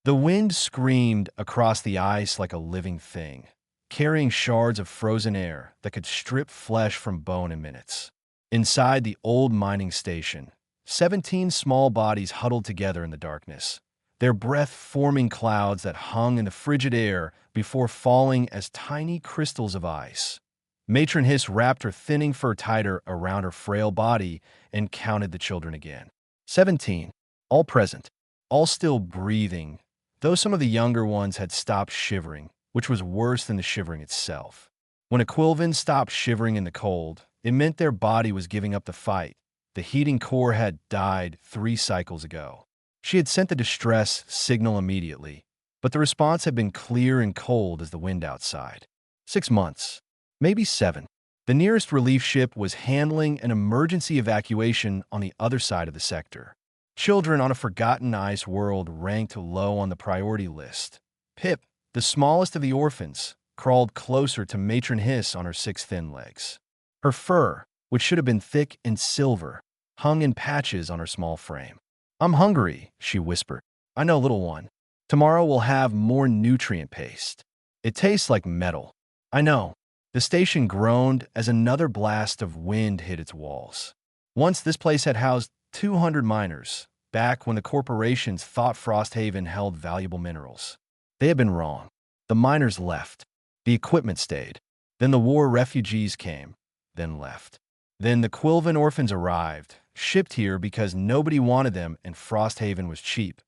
The wind screamed across the ice like a living thing, carrying shards of frozen air that could strip flesh from bone in minutes. Inside the old mining station, 17 small bodies huddled together in the darkness, their breath forming clouds that hung in the frigid air before falling as tiny crystals of ice. Matron Hiss wrapped her thinning fur tighter around her frail body and counted the children again. 17, all present, all still breathing, though some of the younger ones had stopped shivering, which was worse than the shivering itself. When a Quilvin stopped shivering in the cold, it meant their body was giving up the fight. The heating core had died 3 cycles ago. She had sent the distress signal immediately, but the response had been clear and cold as the wind outside. 6 months, maybe 7. The nearest relief ship was handling an emergency evacuation on the other side of the sector. Children on a forgotten ice world ranked low on the priority list. Pip, the smallest of the orphans, crawled closer to Matron Hiss on her 6 thin legs. Her fur, which should have been thick and silver, hung in patches on her small frame. "I'm hungry," she whispered. "I know, little one. Tomorrow we'll have more nutrient paste. It tastes like metal." "I know." The station groaned as another blast of wind hit its walls. Once this place had housed 200 miners, back when the corporations thought Frosthaven held valuable minerals. They had been wrong. The miners left. The equipment stayed. Then the war refugees came, then left. Then the Quilvin orphans arrived, shipped here because nobody wanted them and Frosthaven was cheap.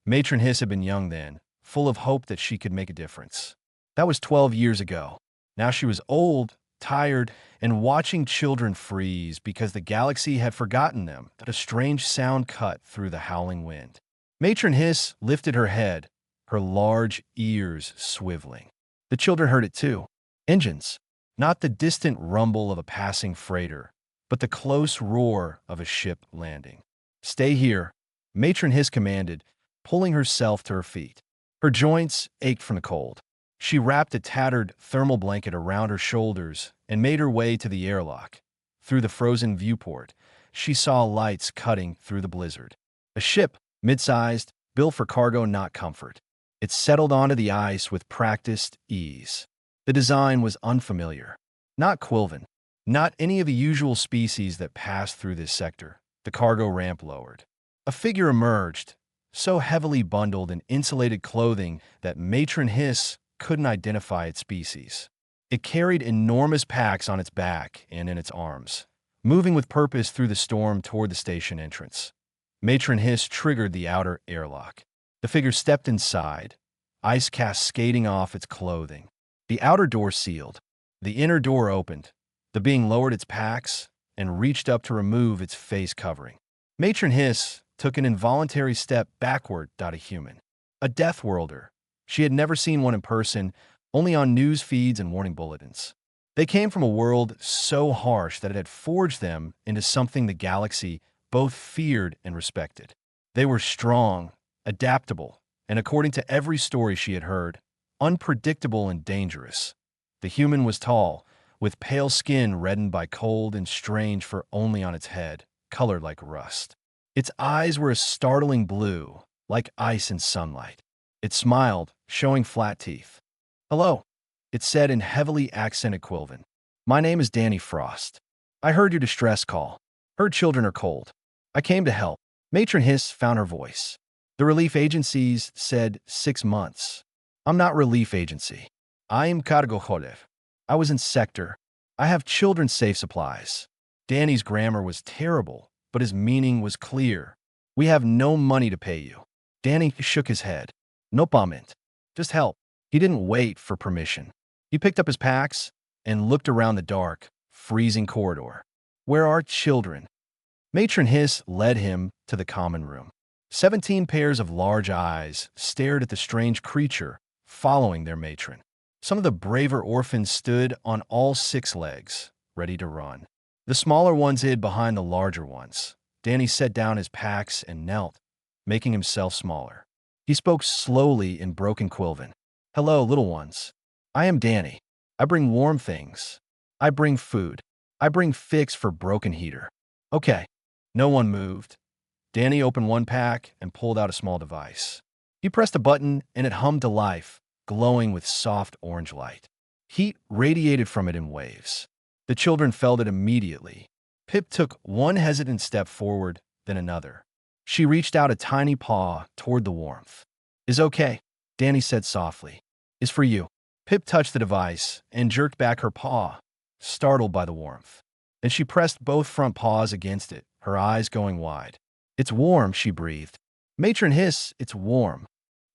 Matron Hiss had been young then, full of hope that she could make a difference. That was 12 years ago. Now she was old, tired, and watching children freeze because the galaxy had forgotten them. That a strange sound cut through the howling wind. Matron Hiss lifted her head, her large ears swiveling. The children heard it too. Engines. Not the distant rumble of a passing freighter, but the close roar of a ship landing. "Stay here," Matron Hiss commanded, pulling herself to her feet. Her joints ached from the cold. She wrapped a tattered thermal blanket around her shoulders and made her way to the airlock. Through the frozen viewport, she saw lights cutting through the blizzard. A ship, mid-sized, built for cargo, not comfort. It settled onto the ice with practiced ease. The design was unfamiliar. Not Quilvin. Not any of the usual species that passed through this sector. The cargo ramp lowered. A figure emerged, so heavily bundled in insulated clothing that Matron Hiss couldn't identify its species. It carried enormous packs on its back and in its arms, moving with purpose through the storm toward the station entrance. Matron Hiss triggered the outer airlock. The figure stepped inside, ice cascading off its clothing. The outer door sealed. The inner door opened. The being lowered its packs and reached up to remove its face covering. Matron Hiss took an involuntary step backward. A human. A Death Worlder. She had never seen one in person, only on news feeds and warning bulletins. They came from a world so harsh that it had forged them into something the galaxy both feared and respected. They were strong, adaptable, and according to every story she had heard, unpredictable and dangerous. The human was tall, with pale skin reddened by cold and strange fur only on its head, colored like rust. Its eyes were a startling blue, like ice in sunlight. It smiled, showing flat teeth. "Hello," it said in heavily accented Quilvin. "My name is Danny Frost. I heard your distress call. Heard children are cold. I came to help." Matron Hiss found her voice. "The relief agencies said 6 months. I'm not relief agency. I am Cargo Cholev. I was in sector. I have children's safe supplies." Danny's grammar was terrible, but his meaning was clear. "We have no money to pay you." Danny shook his head. "No payment. Just help." He didn't wait for permission. He picked up his packs and looked around the dark, freezing corridor. "Where are children?" Matron Hiss led him to the common room. 17 pairs of large eyes stared at the strange creature, following their matron. Some of the braver orphans stood on all 6 legs, ready to run. The smaller ones hid behind the larger ones. Danny set down his packs and knelt, making himself smaller. He spoke slowly in broken Quilvin. "Hello, little ones. I am Danny. I bring warm things. I bring food. I bring fix for broken heater." "Okay." No one moved. Danny opened one pack and pulled out a small device. He pressed a button and it hummed to life, glowing with soft orange light. Heat radiated from it in waves. The children felt it immediately. Pip took one hesitant step forward, then another. She reached out a tiny paw toward the warmth. "Is okay," Danny said softly. "Is for you." Pip touched the device and jerked back her paw, startled by the warmth. Then she pressed both front paws against it, her eyes going wide. "It's warm," she breathed. "Matron Hiss, it's warm."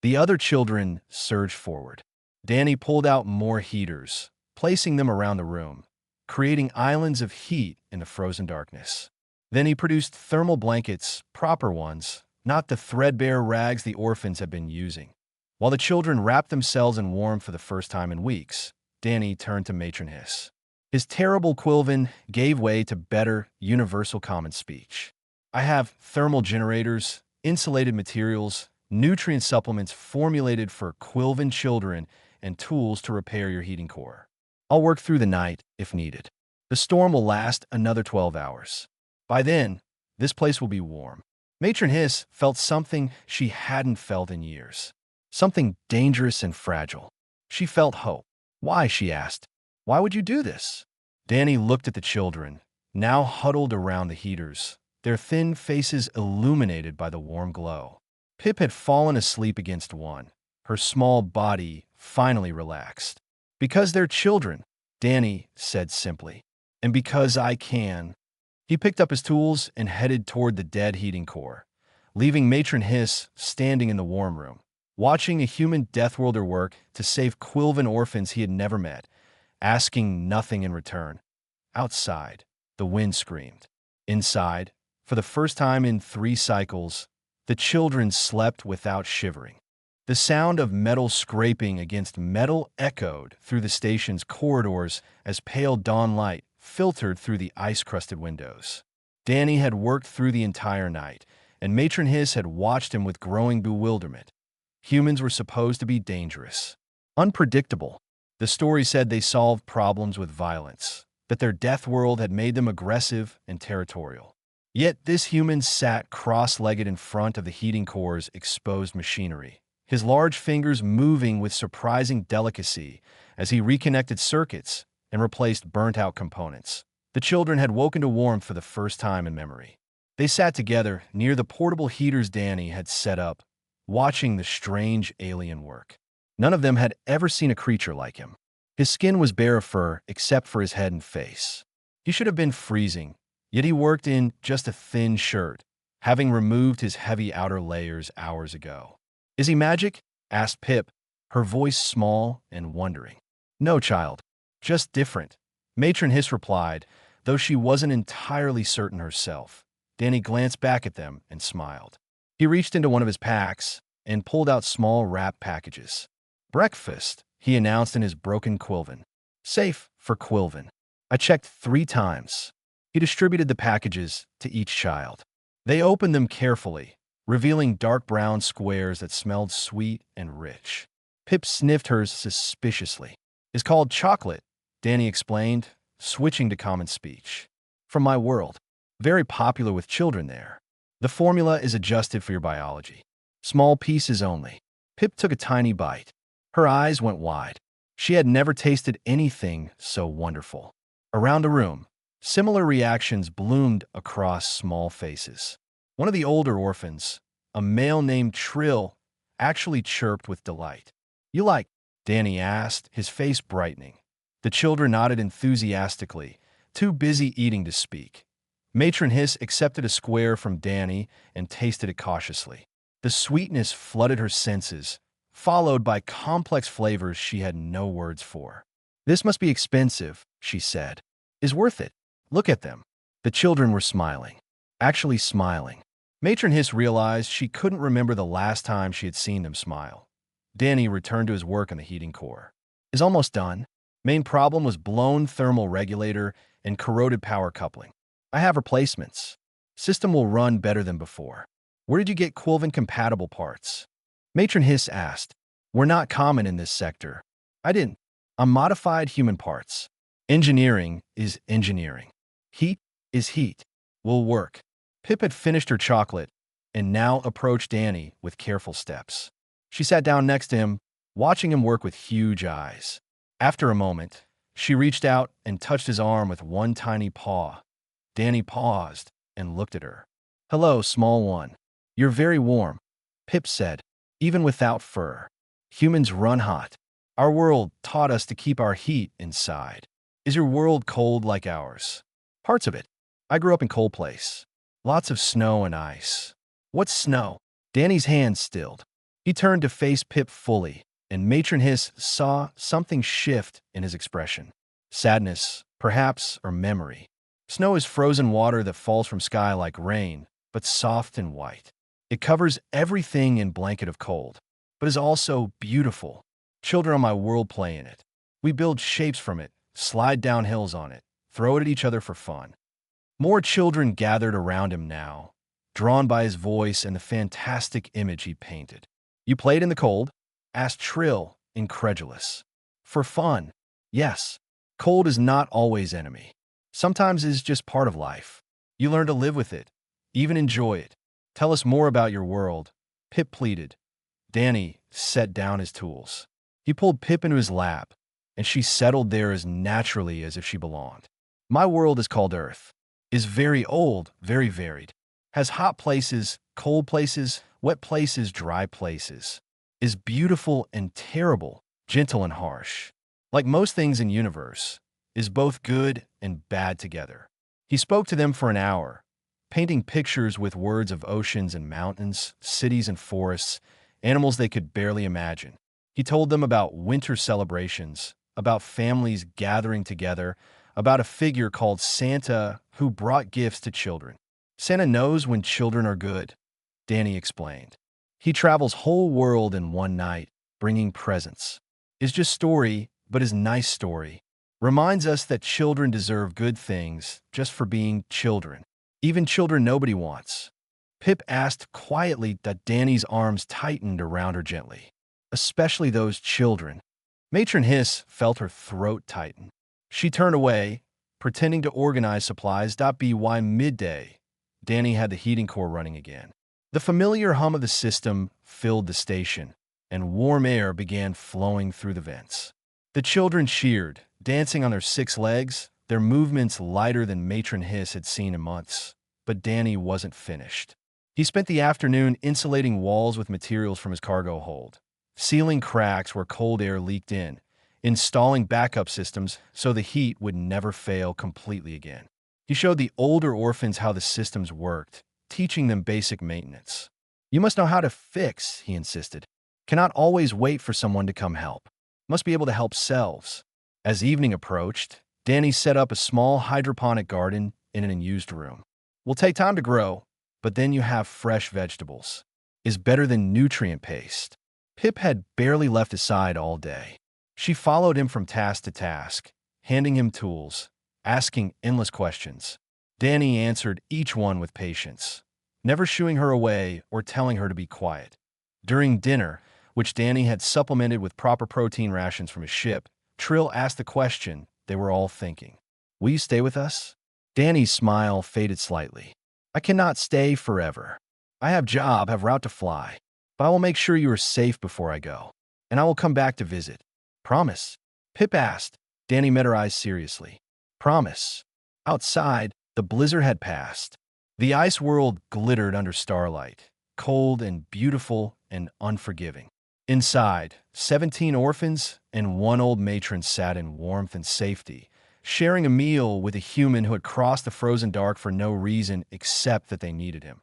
The other children surged forward. Danny pulled out more heaters, placing them around the room, creating islands of heat in the frozen darkness. Then he produced thermal blankets, proper ones, not the threadbare rags the orphans had been using. While the children wrapped themselves in warmth for the first time in weeks, Danny turned to Matron Hiss. His terrible Quilvin gave way to better, universal common speech. "I have thermal generators, insulated materials, nutrient supplements formulated for Quilvin children, and tools to repair your heating core. I'll work through the night if needed. The storm will last another 12 hours. By then, this place will be warm." Matron Hiss felt something she hadn't felt in years. Something dangerous and fragile. She felt hope. "Why?" she asked. "Why would you do this?" Danny looked at the children, now huddled around the heaters, their thin faces illuminated by the warm glow. Pip had fallen asleep against one, her small body finally relaxed. "Because they're children," Danny said simply. "And because I can." He picked up his tools and headed toward the dead heating core, leaving Matron Hiss standing in the warm room, watching a human deathworlder work to save Quilvin orphans he had never met, asking nothing in return. Outside, the wind screamed. Inside, for the first time in 3 cycles, the children slept without shivering. The sound of metal scraping against metal echoed through the station's corridors as pale dawn light filtered through the ice-crusted windows. Danny had worked through the entire night, and Matron Hiss had watched him with growing bewilderment. Humans were supposed to be dangerous, unpredictable. The story said they solved problems with violence, that their death world had made them aggressive and territorial. Yet this human sat cross-legged in front of the heating core's exposed machinery, his large fingers moving with surprising delicacy as he reconnected circuits and replaced burnt-out components. The children had woken to warmth for the first time in memory. They sat together near the portable heaters Danny had set up, watching the strange alien work. None of them had ever seen a creature like him. His skin was bare of fur except for his head and face. He should have been freezing, yet he worked in just a thin shirt, having removed his heavy outer layers hours ago. "Is he magic?" asked Pip, her voice small and wondering. "No, child. Just different," Matron Hiss replied, though she wasn't entirely certain herself. Danny glanced back at them and smiled. He reached into one of his packs and pulled out small wrap packages. "Breakfast," he announced in his broken Quilvin. "Safe for Quilvin. I checked 3 times." He distributed the packages to each child. They opened them carefully, revealing dark brown squares that smelled sweet and rich. Pip sniffed hers suspiciously. "It's called chocolate," Danny explained, switching to common speech. "From my world. Very popular with children there. The formula is adjusted for your biology. Small pieces only." Pip took a tiny bite. Her eyes went wide. She had never tasted anything so wonderful. Around the room, similar reactions bloomed across small faces. One of the older orphans, a male named Trill, actually chirped with delight. "You like?" Danny asked, his face brightening. The children nodded enthusiastically, too busy eating to speak. Matron Hiss accepted a square from Danny and tasted it cautiously. The sweetness flooded her senses, followed by complex flavors she had no words for. "This must be expensive," she said. "Is worth it. Look at them." The children were smiling. Actually smiling. Matron Hiss realized she couldn't remember the last time she had seen them smile. Danny returned to his work on the heating core. "Is almost done. Main problem was blown thermal regulator and corroded power coupling. I have replacements. System will run better than before." "Where did you get Quilvin-compatible parts?" Matron Hiss asked. "We're not common in this sector." "I didn't. I'm modified human parts. Engineering is engineering. Heat is heat. Will work." Pip had finished her chocolate and now approached Danny with careful steps. She sat down next to him, watching him work with huge eyes. After a moment, she reached out and touched his arm with one tiny paw. Danny paused and looked at her. "Hello, small one. You're very warm," Pip said, "even without fur. Humans run hot. Our world taught us to keep our heat inside. Is your world cold like ours?" "Parts of it. I grew up in cold place. Lots of snow and ice." "What's snow?" Danny's hand stilled. He turned to face Pip fully, and Matron Hiss saw something shift in his expression. Sadness, perhaps, or memory. Snow is frozen water that falls from sky like rain, but soft and white. It covers everything in blanket of cold, but is also beautiful. Children on my world play in it. We build shapes from it, slide down hills on it, throw it at each other for fun. More children gathered around him now, drawn by his voice and the fantastic image he painted. "You played in the cold?" asked Trill, incredulous. "For fun, yes. Cold is not always enemy. Sometimes it is just part of life. You learn to live with it, even enjoy it. Tell us more about your world," Pip pleaded. Danny set down his tools. He pulled Pip into his lap, and she settled there as naturally as if she belonged. "My world is called Earth. Is very old, very varied. Has hot places, cold places, wet places, dry places. Is beautiful and terrible, gentle and harsh. Like most things in universe, is both good and bad together." He spoke to them for an hour, painting pictures with words of oceans and mountains, cities and forests, animals they could barely imagine. He told them about winter celebrations, about families gathering together, about a figure called Santa who brought gifts to children. "Santa knows when children are good," Danny explained. "He travels whole world in one night, bringing presents. Is just story, but is nice story. Reminds us that children deserve good things just for being children. Even children nobody wants." Pip asked quietly that Danny's arms tightened around her gently. "Especially those children." Matron Hiss felt her throat tighten. She turned away, pretending to organize supplies. By midday, Danny had the heating core running again. The familiar hum of the system filled the station, and warm air began flowing through the vents. The children cheered, dancing on their 6 legs, their movements lighter than Matron Hiss had seen in months. But Danny wasn't finished. He spent the afternoon insulating walls with materials from his cargo hold, sealing cracks where cold air leaked in, installing backup systems so the heat would never fail completely again. He showed the older orphans how the systems worked, teaching them basic maintenance. "You must know how to fix," he insisted. "Cannot always wait for someone to come help. Must be able to help selves." As evening approached, Danny set up a small hydroponic garden in an unused room. "Will take time to grow, but then you have fresh vegetables. Is better than nutrient paste." Pip had barely left his side all day. She followed him from task to task, handing him tools, asking endless questions. Danny answered each one with patience, never shooing her away or telling her to be quiet. During dinner, which Danny had supplemented with proper protein rations from his ship, Trill asked the question they were all thinking. "Will you stay with us?" Danny's smile faded slightly. "I cannot stay forever. I have job, have route to fly. But I will make sure you are safe before I go. And I will come back to visit. Promise?" Pip asked. Danny met her eyes seriously. "Promise." Outside, the blizzard had passed. The ice world glittered under starlight, cold and beautiful and unforgiving. Inside, 17 orphans and one old matron sat in warmth and safety, sharing a meal with a human who had crossed the frozen dark for no reason except that they needed him.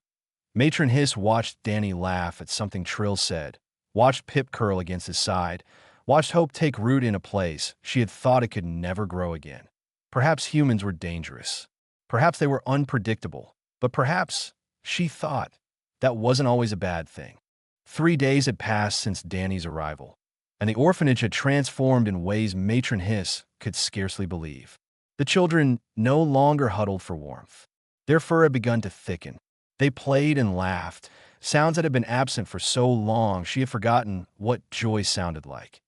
Matron Hiss watched Danny laugh at something Trill said, watched Pip curl against his side, watched hope take root in a place she had thought it could never grow again. Perhaps humans were dangerous. Perhaps they were unpredictable. But perhaps, she thought, that wasn't always a bad thing. 3 days had passed since Danny's arrival, and the orphanage had transformed in ways Matron Hiss could scarcely believe. The children no longer huddled for warmth. Their fur had begun to thicken. They played and laughed, sounds that had been absent for so long she had forgotten what joy sounded like.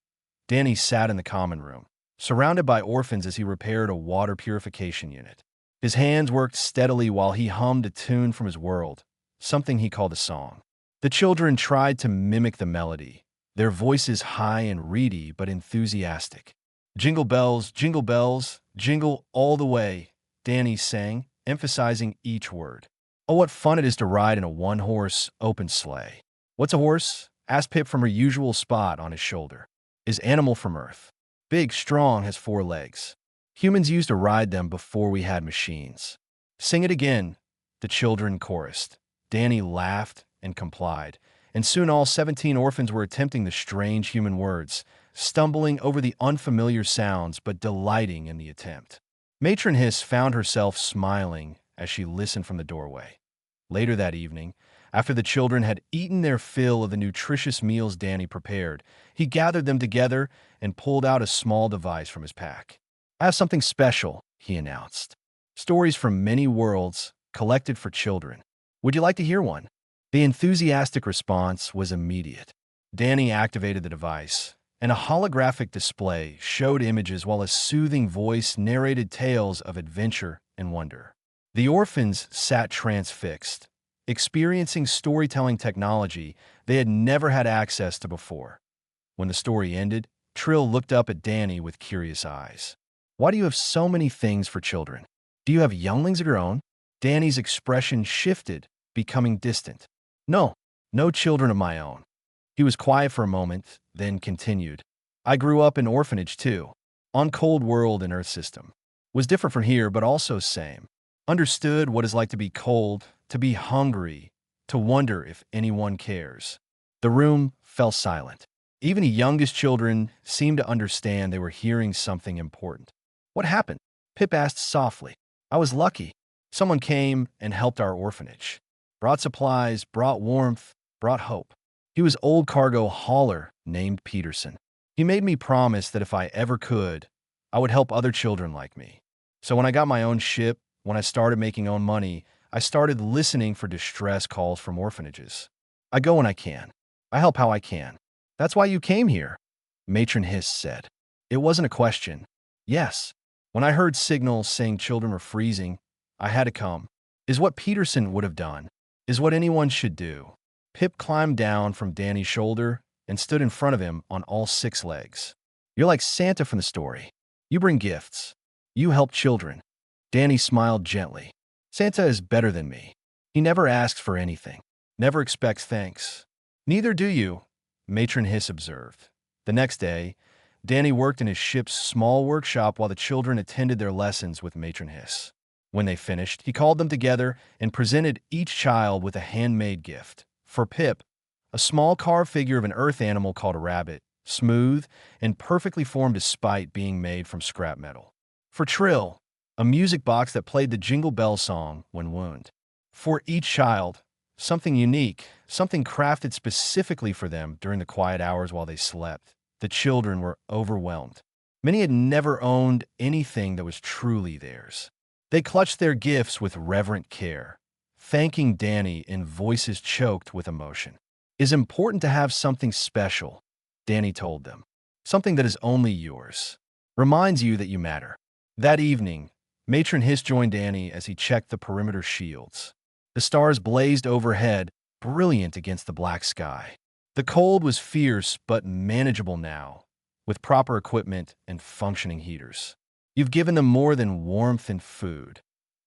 Danny sat in the common room, surrounded by orphans as he repaired a water purification unit. His hands worked steadily while he hummed a tune from his world, something he called a song. The children tried to mimic the melody, their voices high and reedy but enthusiastic. bells, jingle all the way, Danny sang, emphasizing each word. Oh, what fun it is to ride in a one-horse, open sleigh. What's a horse? Asked Pip from her usual spot on his shoulder. Is animal from Earth. Big, strong, has 4 legs. Humans used to ride them before we had machines. Sing it again, the children chorused. Danny laughed and complied, and soon all 17 orphans were attempting the strange human words, stumbling over the unfamiliar sounds but delighting in the attempt. Matron Hiss found herself smiling as she listened from the doorway. Later that evening, after the children had eaten their fill of the nutritious meals Danny prepared, he gathered them together and pulled out a small device from his pack. I have something special, he announced. Stories from many worlds, collected for children. Would you like to hear one? The enthusiastic response was immediate. Danny activated the device, and a holographic display showed images while a soothing voice narrated tales of adventure and wonder. The orphans sat transfixed, experiencing storytelling technology they had never had access to before. When the story ended, Trill looked up at Danny with curious eyes. Why do you have so many things for children? Do you have younglings of your own? Danny's expression shifted, becoming distant. No children of my own. He was quiet for a moment, then continued. I grew up in Orphanage too, on cold world and Earth system. Was different from here, but also same. Understood what it's like to be cold, to be hungry, to wonder if anyone cares. The room fell silent. Even the youngest children seemed to understand they were hearing something important. What happened? Pip asked softly. I was lucky. Someone came and helped our orphanage. Brought supplies, brought warmth, brought hope. He was old cargo hauler named Peterson. He made me promise that if I ever could, I would help other children like me. So when I got my own ship, when I started making own money, I started listening for distress calls from orphanages. I go when I can. I help how I can. That's why you came here, Matron Hiss said. It wasn't a question. Yes. When I heard signals saying children were freezing, I had to come. Is what Peterson would have done. Is what anyone should do. Pip climbed down from Danny's shoulder and stood in front of him on all 6 legs. You're like Santa from the story. You bring gifts. You help children. Danny smiled gently. Santa is better than me. He never asks for anything. Never expects thanks. Neither do you, Matron Hiss observed. The next day, Danny worked in his ship's small workshop while the children attended their lessons with Matron Hiss. When they finished, he called them together and presented each child with a handmade gift. For Pip, a small carved figure of an earth animal called a rabbit, smooth and perfectly formed despite being made from scrap metal. For Trill, a music box that played the Jingle Bell song when wound. For each child, something unique, something crafted specifically for them during the quiet hours while they slept. The children were overwhelmed. Many had never owned anything that was truly theirs. They clutched their gifts with reverent care, thanking Danny in voices choked with emotion. It's important to have something special, Danny told them. Something that is only yours. Reminds you that you matter. That evening, Matron Hiss joined Danny as he checked the perimeter shields. The stars blazed overhead, brilliant against the black sky. The cold was fierce but manageable now, with proper equipment and functioning heaters. You've given them more than warmth and food,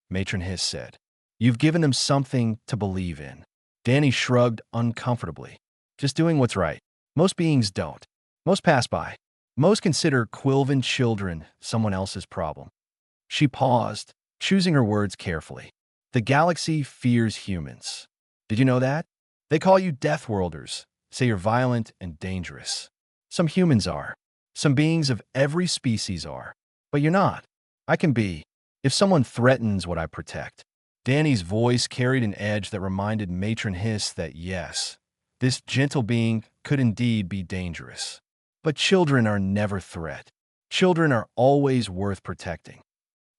Matron Hiss said. You've given them something to believe in. Danny shrugged uncomfortably. Just doing what's right. Most beings don't. Most pass by. Most consider Quilvan children someone else's problem. She paused, choosing her words carefully. The galaxy fears humans. Did you know that? They call you Death Worlders, say you're violent and dangerous. Some humans are. Some beings of every species are. But you're not. I can be, if someone threatens what I protect. Danny's voice carried an edge that reminded Matron Hiss that yes, this gentle being could indeed be dangerous. But children are never threat. Children are always worth protecting.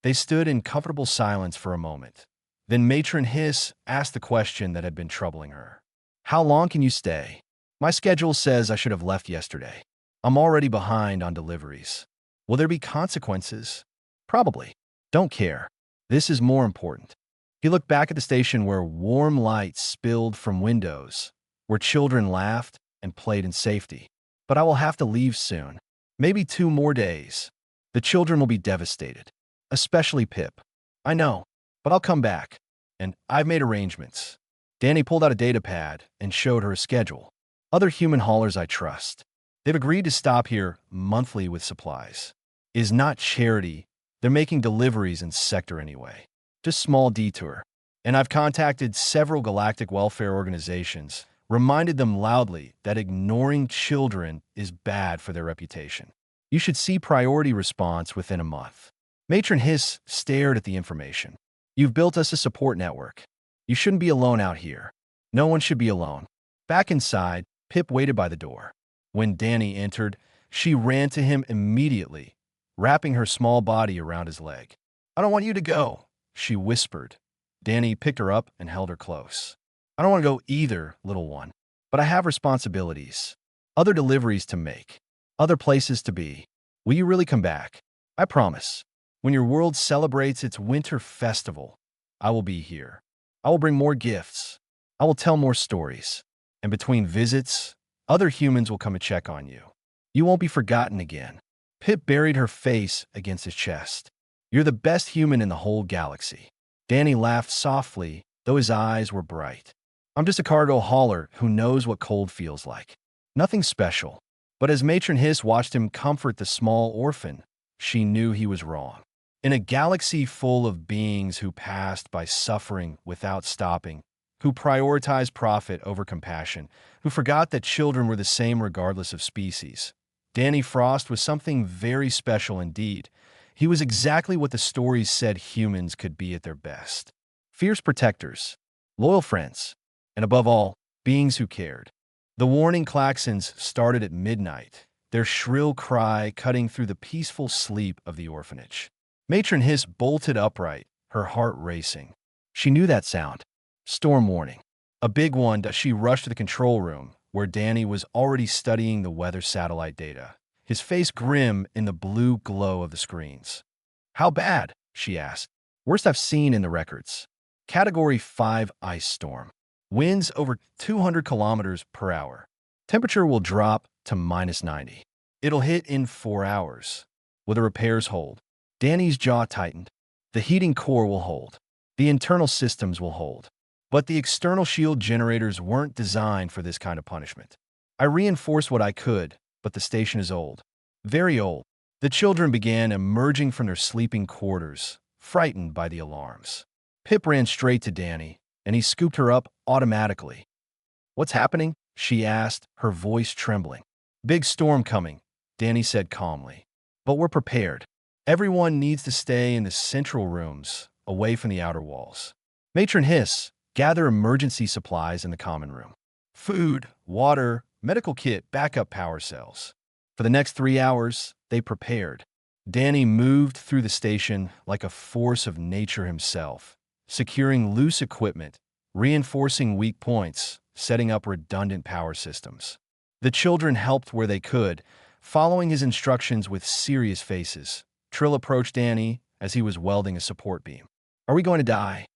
They stood in comfortable silence for a moment. Then Matron Hiss asked the question that had been troubling her. How long can you stay? My schedule says I should have left yesterday. I'm already behind on deliveries. Will there be consequences? Probably. Don't care. This is more important. He looked back at the station where warm lights spilled from windows, where children laughed and played in safety. but I will have to leave soon. Maybe 2 more days. The children will be devastated, especially Pip. I know, but I'll come back. And I've made arrangements. Danny pulled out a data pad and showed her a schedule. Other human haulers I trust. They've agreed to stop here monthly with supplies. It is not charity. They're making deliveries in sector anyway. Just small detour. And I've contacted several galactic welfare organizations, reminded them loudly that ignoring children is bad for their reputation. You should see priority response within a month. Matron Hiss stared at the information. You've built us a support network. You shouldn't be alone out here. No one should be alone. Back inside, Pip waited by the door. When Danny entered, she ran to him immediately, wrapping her small body around his leg. I don't want you to go, she whispered. Danny picked her up and held her close. I don't want to go either, little one. But I have responsibilities. Other deliveries to make. Other places to be. Will you really come back? I promise. When your world celebrates its winter festival, I will be here. I will bring more gifts. I will tell more stories. And between visits, other humans will come and check on you. You won't be forgotten again. Pip buried her face against his chest. You're the best human in the whole galaxy. Danny laughed softly, though his eyes were bright. I'm just a cargo hauler who knows what cold feels like. Nothing special. But as Matron Hiss watched him comfort the small orphan, she knew he was wrong. In a galaxy full of beings who passed by suffering without stopping, who prioritized profit over compassion, who forgot that children were the same regardless of species, Danny Frost was something very special indeed. He was exactly what the stories said humans could be at their best. Fierce protectors, loyal friends, and above all, beings who cared. The warning klaxons started at midnight, their shrill cry cutting through the peaceful sleep of the orphanage. Matron Hiss bolted upright, her heart racing. She knew that sound. Storm warning. A big one. She rushed to the control room, where Danny was already studying the weather satellite data, his face grim in the blue glow of the screens. How bad? She asked. Worst I've seen in the records. Category 5 ice storm. Winds over 200 kilometers per hour. Temperature will drop to -90. It'll hit in 4 hours. Will the repairs hold? Danny's jaw tightened. The heating core will hold. The internal systems will hold. But the external shield generators weren't designed for this kind of punishment. I reinforced what I could, but the station is old. Very old. The children began emerging from their sleeping quarters, frightened by the alarms. Pip ran straight to Danny, and he scooped her up automatically. What's happening? She asked, her voice trembling. Big storm coming, Danny said calmly. But we're prepared. Everyone needs to stay in the central rooms, away from the outer walls. Matron Hiss, gather emergency supplies in the common room. Food, water, medical kit, backup power cells. For the next 3 hours, they prepared. Danny moved through the station like a force of nature himself, securing loose equipment, reinforcing weak points, setting up redundant power systems. The children helped where they could, following his instructions with serious faces. Trill approached Danny as he was welding a support beam. Are we going to die?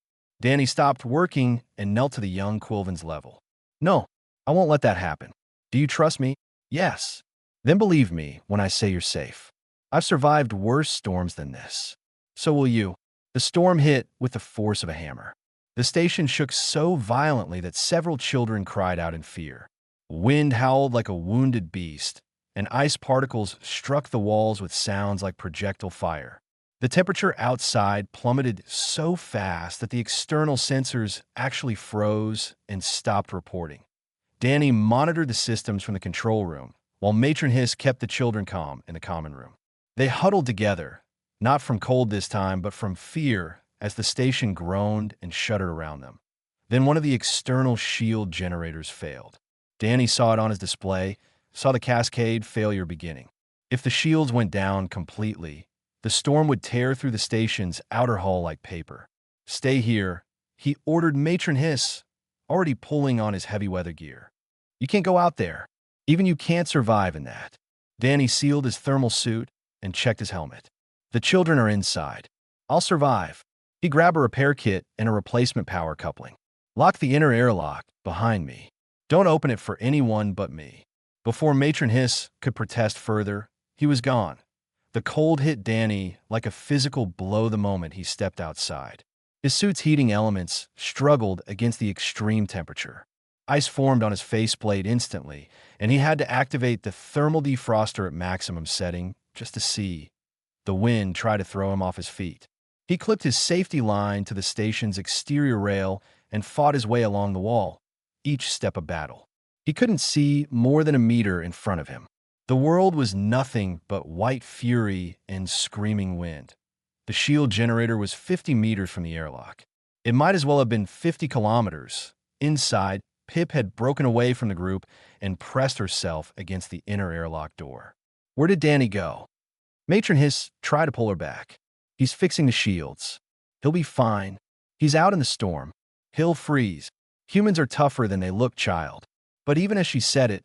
Danny stopped working and knelt to the young Quilvin's level. No, I won't let that happen. Do you trust me? Yes. Then believe me when I say you're safe. I've survived worse storms than this. So will you. The storm hit with the force of a hammer. The station shook so violently that several children cried out in fear. Wind howled like a wounded beast, and ice particles struck the walls with sounds like projectile fire. The temperature outside plummeted so fast that the external sensors actually froze and stopped reporting. Danny monitored the systems from the control room, while Matron Hiss kept the children calm in the common room. They huddled together, not from cold this time, but from fear as the station groaned and shuddered around them. Then one of the external shield generators failed. Danny saw it on his display, saw the cascade failure beginning. If the shields went down completely, the storm would tear through the station's outer hull like paper. Stay here, he ordered Matron Hiss, already pulling on his heavy weather gear. You can't go out there. Even you can't survive in that. Danny sealed his thermal suit and checked his helmet. The children are inside. I'll survive. He grabbed a repair kit and a replacement power coupling. Lock the inner airlock behind me. Don't open it for anyone but me. Before Matron Hiss could protest further, he was gone. The cold hit Danny like a physical blow the moment he stepped outside. His suit's heating elements struggled against the extreme temperature. Ice formed on his faceplate instantly, and he had to activate the thermal defroster at maximum setting just to see. The wind tried to throw him off his feet. He clipped his safety line to the station's exterior rail and fought his way along the wall, each step a battle. He couldn't see more than a meter in front of him. The world was nothing but white fury and screaming wind. The shield generator was 50 meters from the airlock. It might as well have been 50 kilometers. Inside, Pip had broken away from the group and pressed herself against the inner airlock door. Where did Danny go? Matron Hiss tried to pull her back. He's fixing the shields. He'll be fine. He's out in the storm. He'll freeze. Humans are tougher than they look, child. But even as she said it,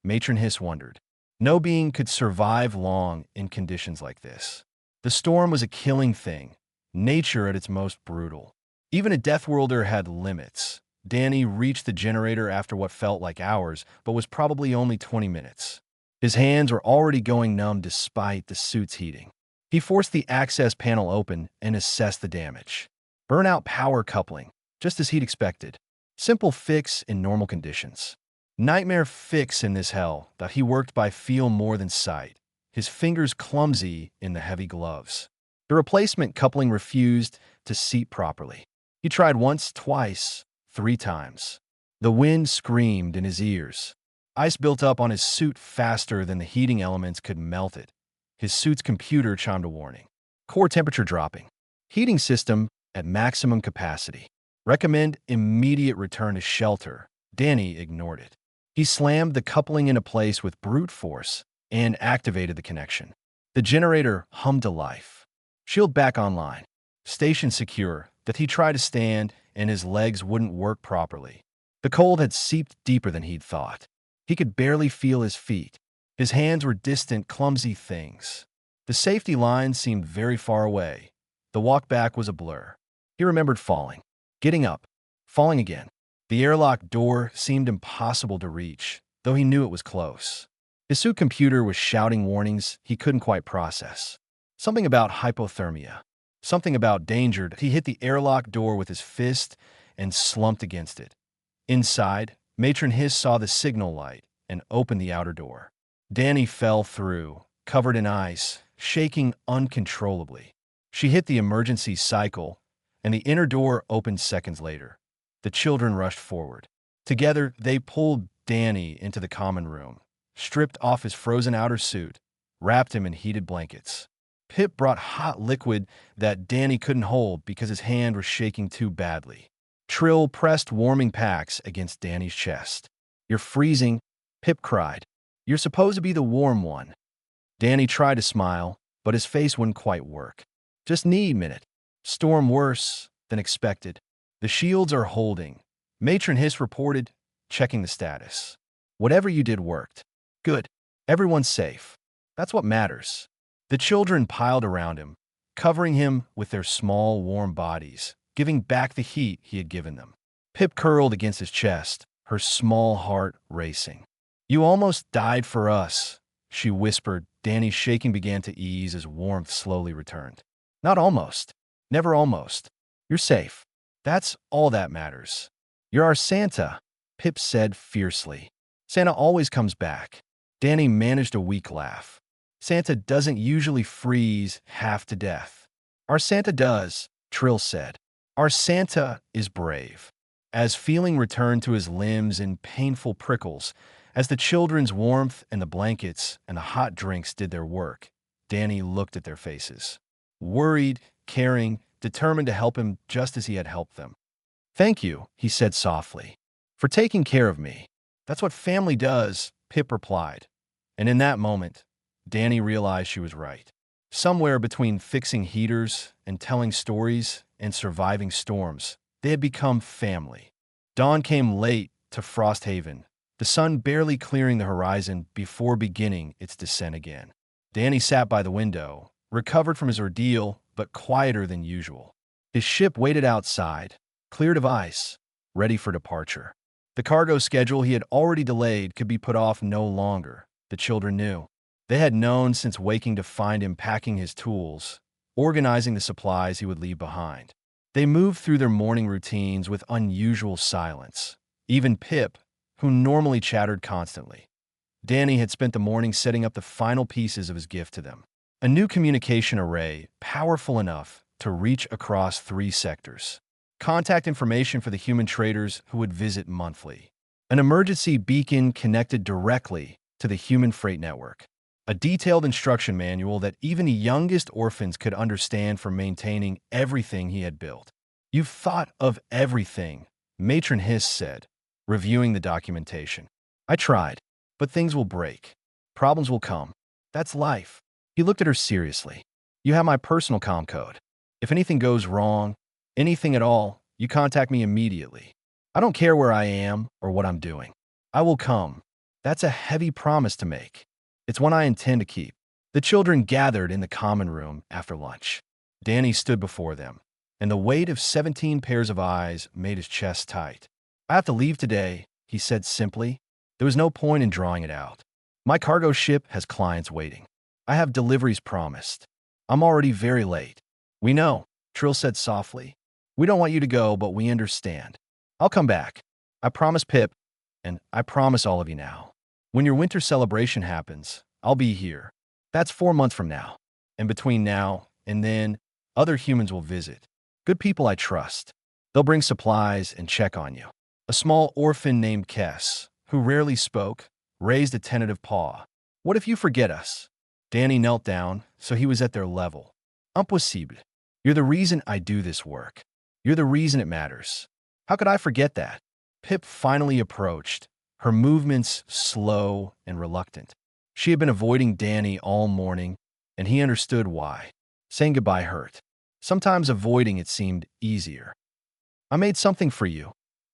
Matron Hiss wondered. No being could survive long in conditions like this. The storm was a killing thing, nature at its most brutal. Even a Deathworlder had limits. Danny reached the generator after what felt like hours, but was probably only 20 minutes. His hands were already going numb despite the suit's heating. He forced the access panel open and assessed the damage. Burnout power coupling, just as he'd expected. Simple fix in normal conditions. Nightmare fix in this hell that he worked by feel more than sight, his fingers clumsy in the heavy gloves. The replacement coupling refused to seat properly. He tried once, twice, 3 times. The wind screamed in his ears. Ice built up on his suit faster than the heating elements could melt it. His suit's computer chimed a warning. Core temperature dropping. Heating system at maximum capacity. Recommend immediate return to shelter. Danny ignored it. He slammed the coupling into place with brute force and activated the connection. The generator hummed to life. Shield back online. Station secure, that he tried to stand and his legs wouldn't work properly. The cold had seeped deeper than he'd thought. He could barely feel his feet. His hands were distant, clumsy things. The safety line seemed very far away. The walk back was a blur. He remembered falling, getting up, falling again. The airlock door seemed impossible to reach, though he knew it was close. His suit computer was shouting warnings he couldn't quite process. Something about hypothermia. Something about danger. He hit the airlock door with his fist and slumped against it. Inside, Matron Hiss saw the signal light and opened the outer door. Danny fell through, covered in ice, shaking uncontrollably. She hit the emergency cycle, and the inner door opened seconds later. The children rushed forward. Together, they pulled Danny into the common room, stripped off his frozen outer suit, wrapped him in heated blankets. Pip brought hot liquid that Danny couldn't hold because his hand was shaking too badly. Trill pressed warming packs against Danny's chest. "You're freezing," Pip cried. "You're supposed to be the warm one." Danny tried to smile, but his face wouldn't quite work. "Just need a minute. Storm worse than expected. The shields are holding," Matron Hiss reported, checking the status. "Whatever you did worked. Good. Everyone's safe. That's what matters." The children piled around him, covering him with their small, warm bodies, giving back the heat he had given them. Pip curled against his chest, her small heart racing. "You almost died for us," she whispered. Danny's shaking began to ease as warmth slowly returned. "Not almost. Never almost. You're safe. That's all that matters. You're our Santa," Pip said fiercely. "Santa always comes back." Danny managed a weak laugh. "Santa doesn't usually freeze half to death." "Our Santa does," Trill said. "Our Santa is brave." As feeling returned to his limbs in painful prickles, as the children's warmth and the blankets and the hot drinks did their work, Danny looked at their faces. Worried, caring, determined to help him just as he had helped them. "Thank you," he said softly, "for taking care of me." "That's what family does," Pip replied. And in that moment, Danny realized she was right. Somewhere between fixing heaters and telling stories and surviving storms, they had become family. Dawn came late to Frosthaven, the sun barely clearing the horizon before beginning its descent again. Danny sat by the window, recovered from his ordeal, but quieter than usual. His ship waited outside, cleared of ice, ready for departure. The cargo schedule he had already delayed could be put off no longer, the children knew. They had known since waking to find him packing his tools, organizing the supplies he would leave behind. They moved through their morning routines with unusual silence. Even Pip, who normally chattered constantly. Danny had spent the morning setting up the final pieces of his gift to them. A new communication array, powerful enough to reach across 3 sectors. Contact information for the human traders who would visit monthly. An emergency beacon connected directly to the human freight network. A detailed instruction manual that even the youngest orphans could understand for maintaining everything he had built. "You've thought of everything," Matron Hiss said, reviewing the documentation. "I tried, but things will break. Problems will come. That's life." He looked at her seriously. "You have my personal comm code. If anything goes wrong, anything at all, you contact me immediately. I don't care where I am or what I'm doing. I will come." That's a heavy promise to make. It's one I intend to keep. The children gathered in the common room after lunch. Danny stood before them, and the weight of 17 pairs of eyes made his chest tight. "I have to leave today," he said simply. There was no point in drawing it out. "My cargo ship has clients waiting. I have deliveries promised. I'm already very late." "We know," Trill said softly. "We don't want you to go, but we understand. I'll come back. I promise Pip, and I promise all of you now. When your winter celebration happens, I'll be here. That's 4 months from now. And between now and then, other humans will visit. Good people I trust. They'll bring supplies and check on you." A small orphan named Kess, who rarely spoke, raised a tentative paw. "What if you forget us?" Danny knelt down, so he was at their level. "Impossible. You're the reason I do this work. You're the reason it matters. How could I forget that?" Pip finally approached, her movements slow and reluctant. She had been avoiding Danny all morning, and he understood why. Saying goodbye hurt. Sometimes avoiding it seemed easier. "I made something for you,"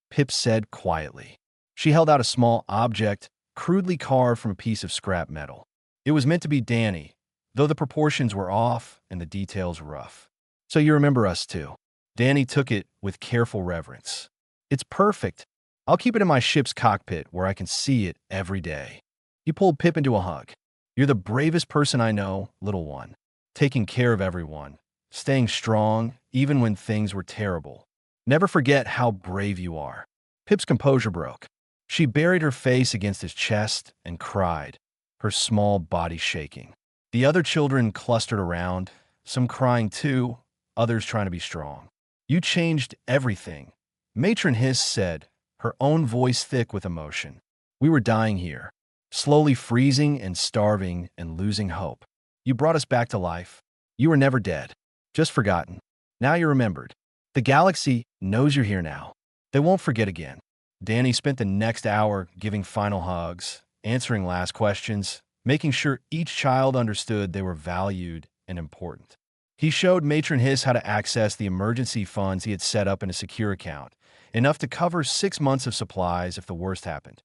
Pip said quietly. She held out a small object, crudely carved from a piece of scrap metal. It was meant to be Danny, though the proportions were off and the details rough. "So you remember us too." Danny took it with careful reverence. "It's perfect. I'll keep it in my ship's cockpit where I can see it every day." He pulled Pip into a hug. "You're the bravest person I know, little one. Taking care of everyone. Staying strong, even when things were terrible. Never forget how brave you are." Pip's composure broke. She buried her face against his chest and cried, her small body shaking. The other children clustered around, some crying too, others trying to be strong. "You changed everything," Matron Hiss said, her own voice thick with emotion. "We were dying here, slowly freezing and starving and losing hope. You brought us back to life. You were never dead, just forgotten. Now you're remembered. The galaxy knows you're here now. They won't forget again." Danny spent the next hour giving final hugs, answering last questions, making sure each child understood they were valued and important. He showed Matron Hiss how to access the emergency funds he had set up in a secure account, enough to cover 6 months of supplies if the worst happened.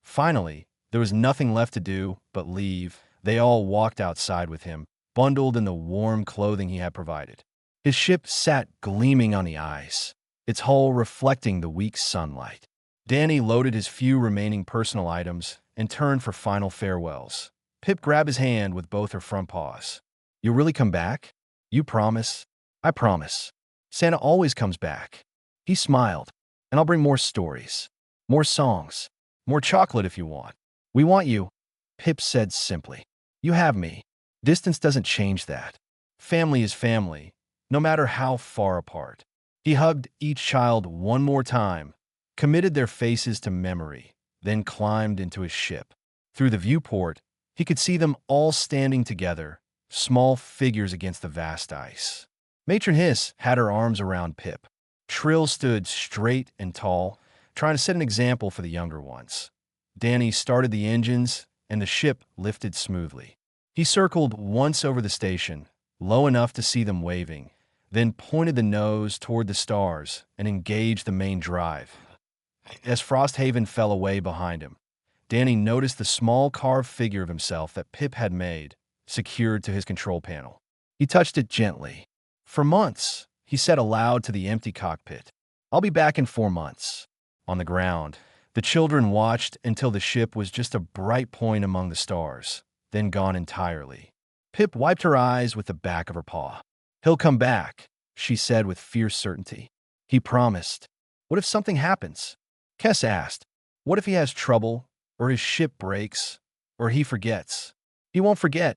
Finally, there was nothing left to do but leave. They all walked outside with him, bundled in the warm clothing he had provided. His ship sat gleaming on the ice, its hull reflecting the weak sunlight. Danny loaded his few remaining personal items and turned for final farewells. Pip grabbed his hand with both her front paws. "You'll really come back? You promise?" "I promise. Santa always comes back." He smiled. "And I'll bring more stories, more songs, more chocolate if you want." "We want you," Pip said simply. "You have me. Distance doesn't change that. Family is family, no matter how far apart." He hugged each child one more time, committed their faces to memory, then climbed into his ship. Through the viewport, he could see them all standing together, small figures against the vast ice. Matron Hiss had her arms around Pip. Trill stood straight and tall, trying to set an example for the younger ones. Danny started the engines, and the ship lifted smoothly. He circled once over the station, low enough to see them waving, then pointed the nose toward the stars and engaged the main drive. As Frosthaven fell away behind him, Danny noticed the small carved figure of himself that Pip had made, secured to his control panel. He touched it gently. "For months," he said aloud to the empty cockpit. "I'll be back in 4 months." On the ground, The children watched until the ship was just a bright point among the stars, then gone entirely. Pip wiped her eyes with the back of her paw. "He'll come back," she said with fierce certainty. "He promised." "What if something happens?" Kess asked. "What if he has trouble, or his ship breaks, or he forgets?" "He won't forget,"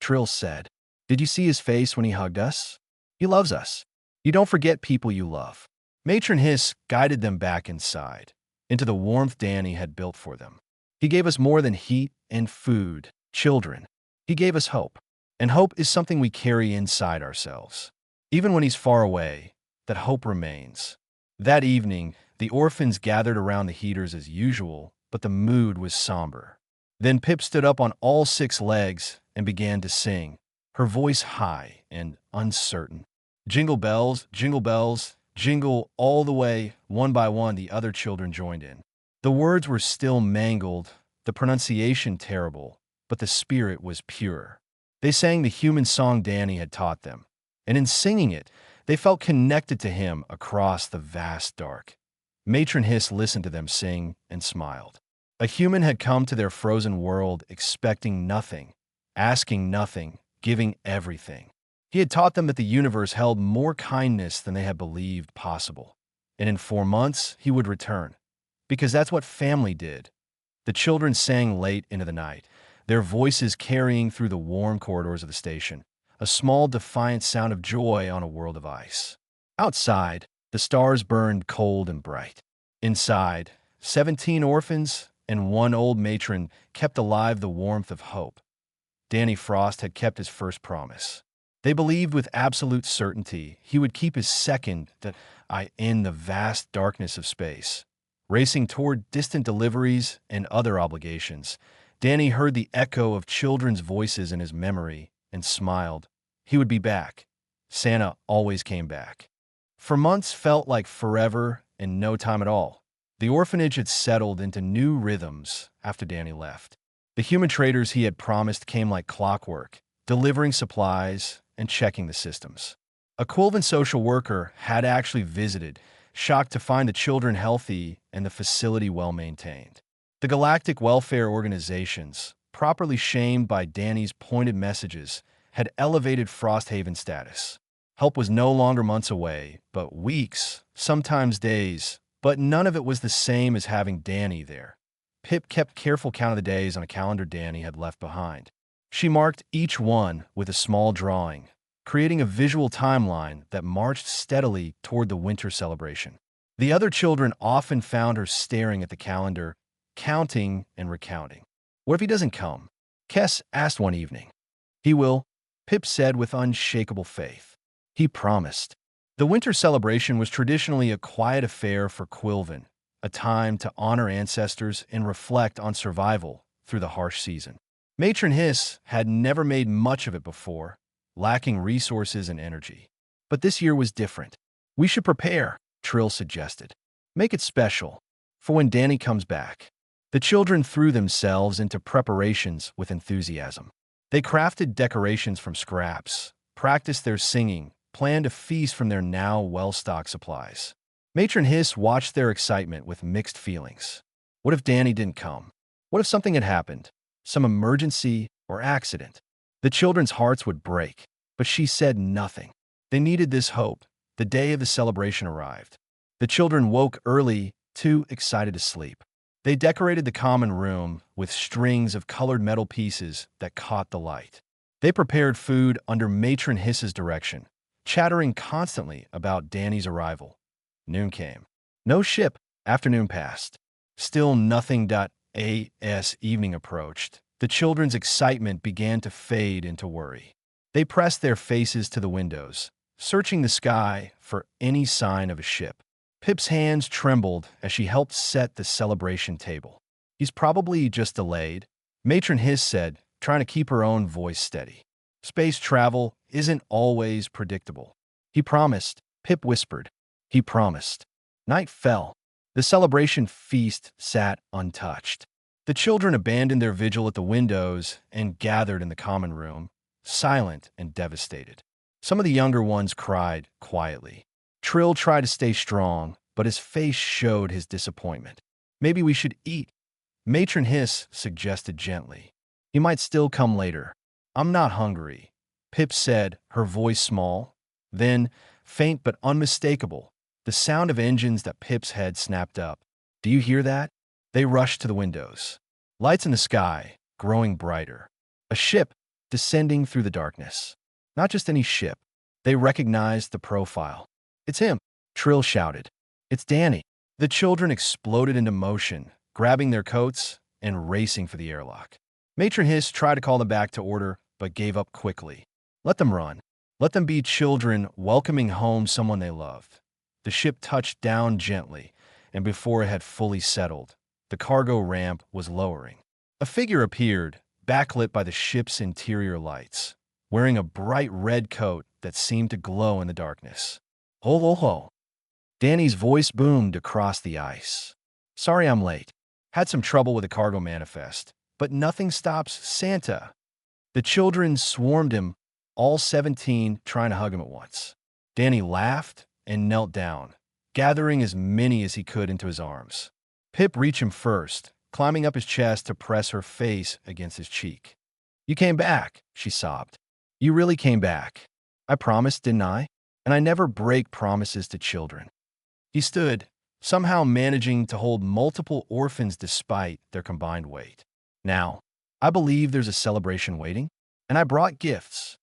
Trill said. "Did you see his face when he hugged us? He loves us. You don't forget people you love." Matron Hiss guided them back inside, into the warmth Danny had built for them. "He gave us more than heat and food, children. He gave us hope. And hope is something we carry inside ourselves. Even when he's far away, that hope remains." That evening, the orphans gathered around the heaters as usual, but the mood was somber. Then Pip stood up on all 6 legs and began to sing, her voice high and uncertain. Jingle bells, jingle all the way. One by one, the other children joined in. The words were still mangled, the pronunciation terrible, but the spirit was pure. They sang the human song Danny had taught them, and in singing it, they felt connected to him across the vast dark. Matron Hiss listened to them sing and smiled. A human had come to their frozen world expecting nothing, asking nothing, giving everything. He had taught them that the universe held more kindness than they had believed possible. And in 4 months, he would return. Because that's what family did. The children sang late into the night, their voices carrying through the warm corridors of the station, a small defiant sound of joy on a world of ice. Outside, the stars burned cold and bright. Inside, 17 orphans and 1 old matron kept alive the warmth of hope. Danny Frost had kept his first promise. They believed with absolute certainty he would keep his second in the vast darkness of space. Racing toward distant deliveries and other obligations, Danny heard the echo of children's voices in his memory and smiled. He would be back. Santa always came back. For months felt like forever and no time at all. The orphanage had settled into new rhythms after Danny left. The human traders he had promised came like clockwork, delivering supplies and checking the systems. A Quilvan social worker had actually visited, shocked to find the children healthy and the facility well-maintained. The Galactic welfare organizations, properly shamed by Danny's pointed messages, had elevated Frosthaven's status. Help was no longer months away, but weeks, sometimes days, but none of it was the same as having Danny there. Pip kept careful count of the days on a calendar Danny had left behind. She marked each one with a small drawing, creating a visual timeline that marched steadily toward the winter celebration. The other children often found her staring at the calendar, counting and recounting. "What if he doesn't come?" Kess asked one evening. "He will," Pip said with unshakable faith. "He promised." The winter celebration was traditionally a quiet affair for Quilvan, a time to honor ancestors and reflect on survival through the harsh season. Matron Hiss had never made much of it before, lacking resources and energy. But this year was different. "We should prepare," Trill suggested. "Make it special, for when Danny comes back." The children threw themselves into preparations with enthusiasm. They crafted decorations from scraps, practiced their singing, planned a feast from their now well-stocked supplies. Matron Hiss watched their excitement with mixed feelings. What if Danny didn't come? What if something had happened? Some emergency or accident? The children's hearts would break, but she said nothing. They needed this hope. The day of the celebration arrived. The children woke early, too excited to sleep. They decorated the common room with strings of colored metal pieces that caught the light. They prepared food under Matron Hiss's direction, chattering constantly about Danny's arrival. Noon came. No ship. Afternoon passed. Still nothing. As evening approached, the children's excitement began to fade into worry. They pressed their faces to the windows, searching the sky for any sign of a ship. Pip's hands trembled as she helped set the celebration table. "He's probably just delayed," Matron Hiss said, trying to keep her own voice steady. "Space travel isn't always predictable." "He promised," Pip whispered. "He promised." Night fell. The celebration feast sat untouched. The children abandoned their vigil at the windows and gathered in the common room, silent and devastated. Some of the younger ones cried quietly. Trill tried to stay strong, but his face showed his disappointment. Maybe we should eat, Matron Hiss suggested gently. He might still come later. I'm not hungry, Pip said, her voice small. Then, faint but unmistakable, the sound of engines that Pip's head snapped up. Do you hear that? They rushed to the windows. Lights in the sky, growing brighter. A ship descending through the darkness. Not just any ship. They recognized the profile. It's him, Trill shouted. It's Danny. The children exploded into motion, grabbing their coats and racing for the airlock. Matron Hiss tried to call them back to order, but gave up quickly. Let them run. Let them be children welcoming home someone they loved. The ship touched down gently, and before it had fully settled, the cargo ramp was lowering. A figure appeared, backlit by the ship's interior lights, wearing a bright red coat that seemed to glow in the darkness. Ho ho ho. Danny's voice boomed across the ice. Sorry I'm late. Had some trouble with the cargo manifest, but nothing stops Santa. The children swarmed him, all 17 trying to hug him at once. Danny laughed and knelt down, gathering as many as he could into his arms. Pip reached him first, climbing up his chest to press her face against his cheek. You came back, she sobbed. You really came back. I promised, didn't I? And I never break promises to children. He stood, somehow managing to hold multiple orphans despite their combined weight. Now, I believe there's a celebration waiting, and I brought gifts.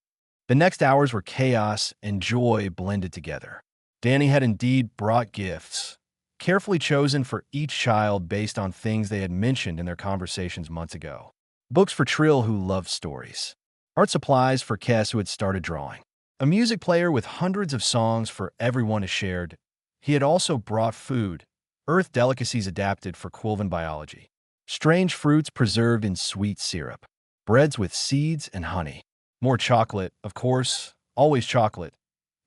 The next hours were chaos and joy blended together. Danny had indeed brought gifts, carefully chosen for each child based on things they had mentioned in their conversations months ago. Books for Trill, who loved stories. Art supplies for Kess, who had started drawing. A music player with hundreds of songs for everyone to share. He had also brought food, earth delicacies adapted for Quilvan biology. Strange fruits preserved in sweet syrup. Breads with seeds and honey. More chocolate, of course, always chocolate.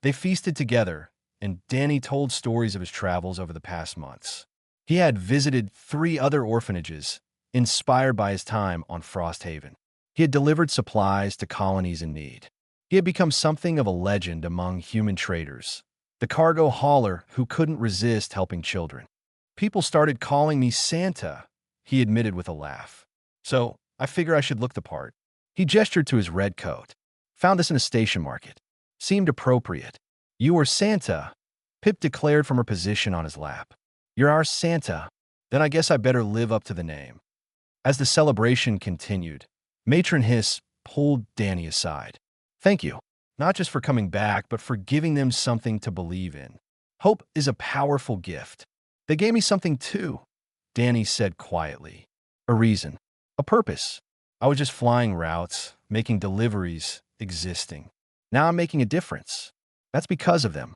They feasted together, and Danny told stories of his travels over the past months. He had visited 3 other orphanages, inspired by his time on Frosthaven. He had delivered supplies to colonies in need. He had become something of a legend among human traders, the cargo hauler who couldn't resist helping children. People started calling me Santa, he admitted with a laugh. So I figure I should look the part. He gestured to his red coat. Found this in a station market. Seemed appropriate. You are Santa, Pip declared from her position on his lap. You're our Santa. Then I guess I better live up to the name. As the celebration continued, Matron Hiss pulled Danny aside. Thank you, not just for coming back, but for giving them something to believe in. Hope is a powerful gift. They gave me something too, Danny said quietly. A reason. A purpose. I was just flying routes, making deliveries, existing. Now I'm making a difference. That's because of them.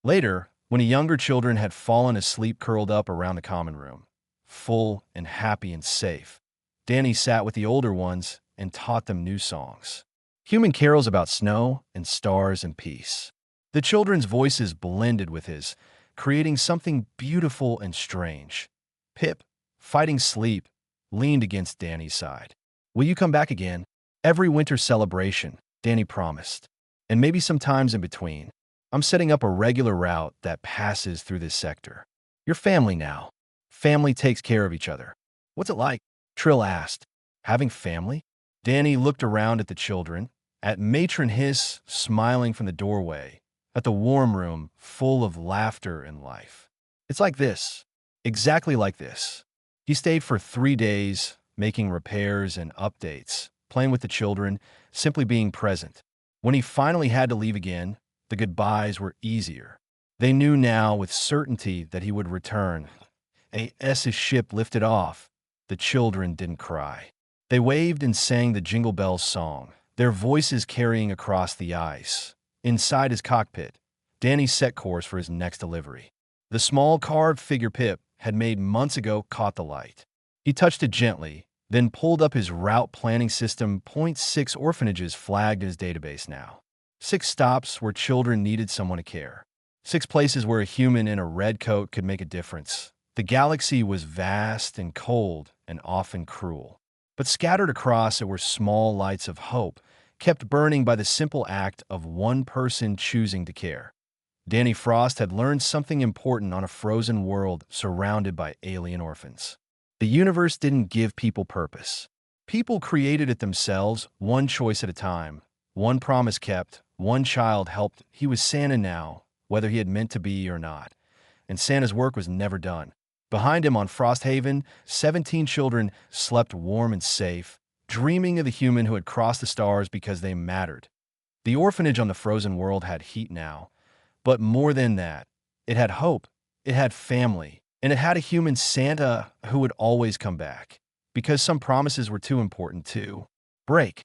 Later, when the younger children had fallen asleep curled up around the common room, full and happy and safe, Danny sat with the older ones and taught them new songs. Human carols about snow and stars and peace. The children's voices blended with his, creating something beautiful and strange. Pip, fighting sleep, leaned against Danny's side. Will you come back again? Every winter celebration, Danny promised. And maybe sometimes in between. I'm setting up a regular route that passes through this sector. You're family now. Family takes care of each other. What's it like? Trill asked. Having family? Danny looked around at the children, at Matron Hiss smiling from the doorway, at the warm room full of laughter and life. It's like this. Exactly like this. He stayed for 3 days, making repairs and updates, playing with the children, simply being present. When he finally had to leave again, the goodbyes were easier. They knew now with certainty that he would return. As his ship lifted off, the children didn't cry. They waved and sang the Jingle Bells song, their voices carrying across the ice. Inside his cockpit, Danny set course for his next delivery. The small carved figure Pip had made months ago caught the light. He touched it gently, then pulled up his route planning system. 6 orphanages flagged in his database now. 6 stops where children needed someone to care. 6 places where a human in a red coat could make a difference. The galaxy was vast and cold and often cruel. But scattered across it were small lights of hope, kept burning by the simple act of one person choosing to care. Danny Frost had learned something important on a frozen world surrounded by alien orphans. The universe didn't give people purpose. People created it themselves, one choice at a time. One promise kept, one child helped. He was Santa now, whether he had meant to be or not. And Santa's work was never done. Behind him on Frosthaven, 17 children slept warm and safe, dreaming of the human who had crossed the stars because they mattered. The orphanage on the frozen world had heat now. But more than that, it had hope, it had family, and it had a human Santa who would always come back. Because some promises were too important to break.